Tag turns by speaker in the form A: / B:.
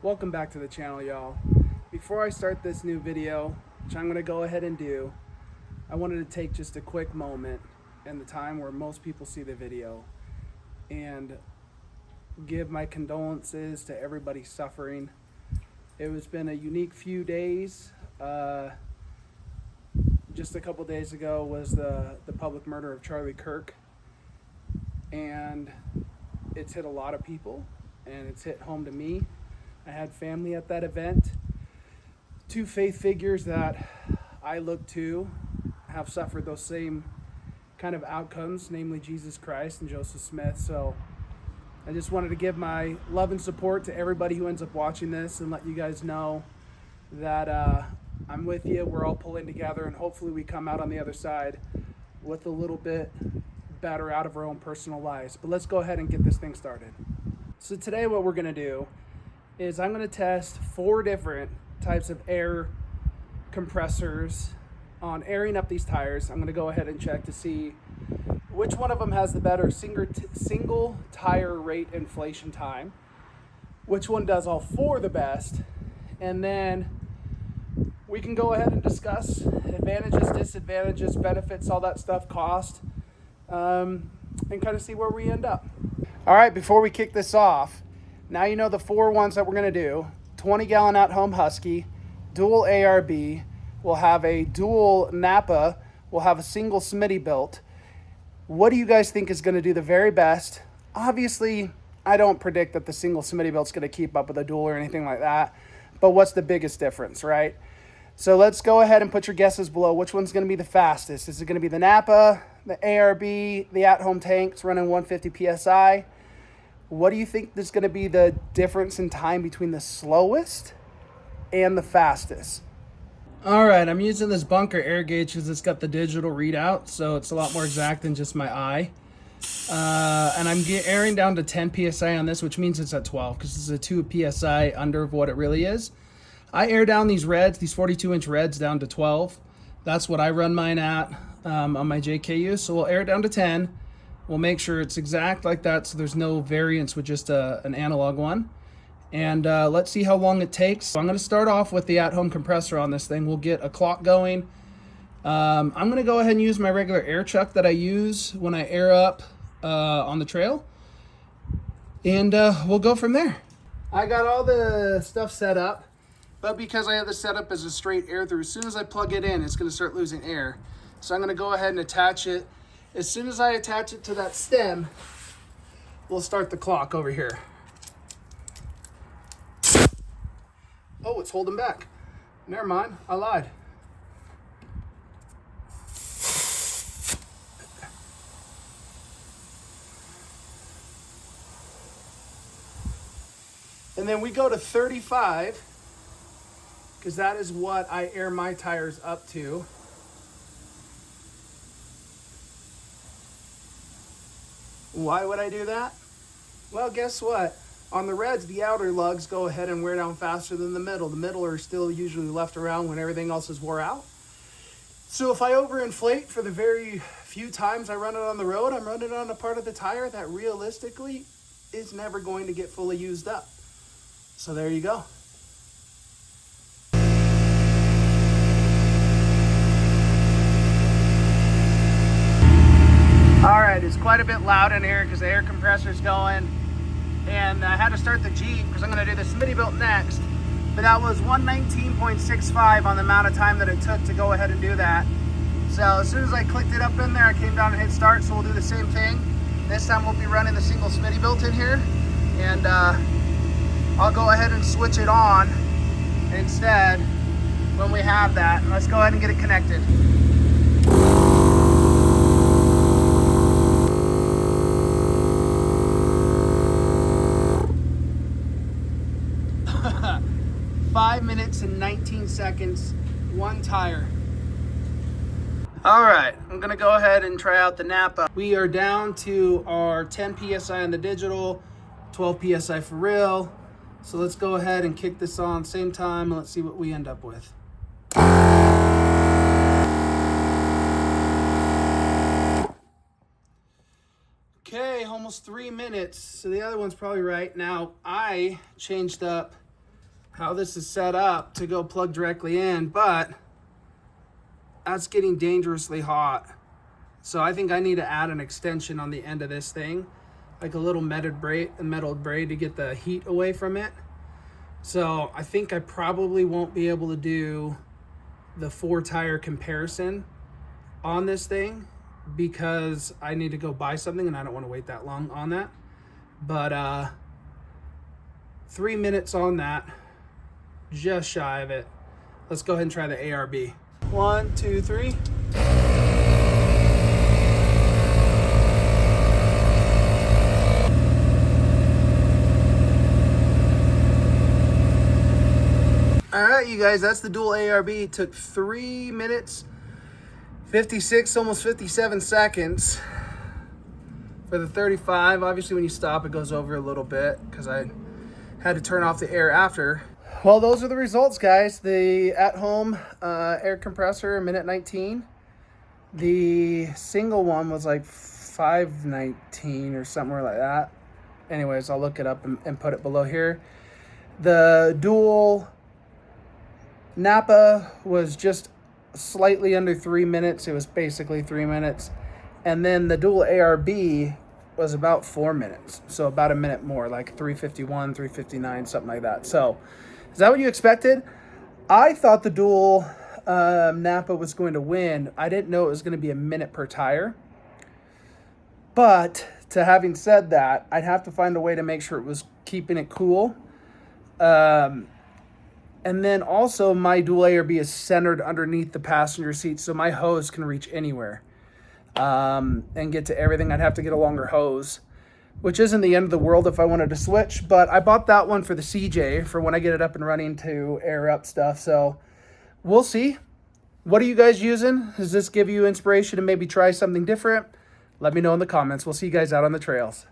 A: Welcome back to the channel, y'all. Before I start this new video, which I'm going to go ahead and do, I wanted to take just a quick moment in the time where most people see the video and give my condolences to everybody suffering. It has been a unique few days. Just a couple days ago was the public murder of Charlie Kirk, and it's hit a lot of people, and it's hit home to me. I had family at that event. Two faith figures that I look to have suffered those same kind of outcomes, namely Jesus Christ and Joseph Smith. So I just wanted to give my love and support to everybody who ends up watching this and let you guys know that I'm with you. We're all pulling together, and hopefully we come out on the other side with a little bit better out of our own personal lives. But let's go ahead and get this thing started. So today what we're going to do is I'm going to test 4 different types of air compressors on airing up these tires. I'm going to go ahead and check to see which one of them has the better single tire rate inflation time, which one does all 4 the best, and then we can go ahead and discuss advantages, disadvantages, benefits, all that stuff, cost, and kind of see where we end up. All right, before we kick this off, now you know the 4 ones that we're going to do. 20-gallon at-home Husky, dual ARB, we'll have a dual Napa, we'll have a single Smittybilt. What do you guys think is going to do the very best? Obviously, I don't predict that the single Smittybilt's going to keep up with a dual or anything like that, but what's the biggest difference, right? So let's go ahead and put your guesses below. Which one's going to be the fastest? Is it going to be the Napa, the ARB, the at-home tank? It's running 150 PSI. What do you think is going to be the difference in time between the slowest and the fastest? All right, I'm using this bunker air gauge because it's got the digital readout, so it's a lot more exact than just my eye. And I'm airing down to 10 PSI on this, which means it's at 12 because it's a 2 PSI under of what it really is. I air down these reds, these 42-inch reds, down to 12. That's what I run mine at on my JKU. So we'll air it down to 10. We'll make sure it's exact like that so there's no variance with just an analog one. And let's see how long it takes. So I'm going to start off with the at-home compressor on this thing. We'll get a clock going. I'm going to go ahead and use my regular air chuck that I use when I air up on the trail. And we'll go from there. I got all the stuff set up. But because I have this set up as a straight air through, as soon as I plug it in, it's going to start losing air. So I'm going to go ahead and attach it. As soon as I attach it to that stem, we'll start the clock over here. Oh, it's holding back. Never mind, I lied. And then we go to 35, because that is what I air my tires up to. Why would I do that? Well, guess what? On the reds, the outer lugs go ahead and wear down faster than the middle. The middle are still usually left around when everything else is wore out. So if I overinflate for the very few times I run it on the road, I'm running on a part of the tire that realistically is never going to get fully used up. So there you go. All right, it's quite a bit loud in here because the air compressor's going, and I had to start the Jeep because I'm going to do the Smittybilt next, but that was 119.65 on the amount of time that it took to go ahead and do that. So as soon as I clicked it up in there, I came down and hit start, so we'll do the same thing. This time we'll be running the single Smittybilt in here, and I'll go ahead and switch it on instead when we have that. Let's go ahead and get it connected. Five minutes and 19 seconds, 1 tire. All right, I'm gonna go ahead and try out the Napa. We are down to our 10 PSI on the digital, 12 PSI for real. So let's go ahead and kick this on same time, and let's see what we end up with. Okay, almost 3 minutes. So the other one's probably right. Now, I changed up how this is set up to go plug directly in, but that's getting dangerously hot. So I think I need to add an extension on the end of this thing, like a little metal braid to get the heat away from it. So I think I probably won't be able to do the 4-tire comparison on this thing because I need to go buy something and I don't want to wait that long on that. But 3 minutes on that, just shy of it. Let's go ahead and try the ARB. 1, 2, 3. All right, you guys, that's the dual ARB. It took 3 minutes, 56, almost 57 seconds for the 35. Obviously, when you stop, it goes over a little bit because I had to turn off the air after. Well, those are the results, guys. The at-home air compressor, 1:19. The single one was like 5:19 or somewhere like that. Anyways, I'll look it up and put it below here. The dual Napa was just slightly under 3 minutes. It was basically 3 minutes. And then the dual ARB was about 4 minutes. So about a minute more, like 3:51, 3:59, something like that. So is that what you expected? I thought the dual Napa was going to win. I didn't know it was going to be a minute per tire. But to having said that, I'd have to find a way to make sure it was keeping it cool. And then also my dual ARB is centered underneath the passenger seat, so my hose can reach anywhere and get to everything. I'd have to get a longer hose, which isn't the end of the world if I wanted to switch. But I bought that one for the CJ for when I get it up and running to air up stuff. So we'll see. What are you guys using? Does this give you inspiration to maybe try something different? Let me know in the comments. We'll see you guys out on the trails.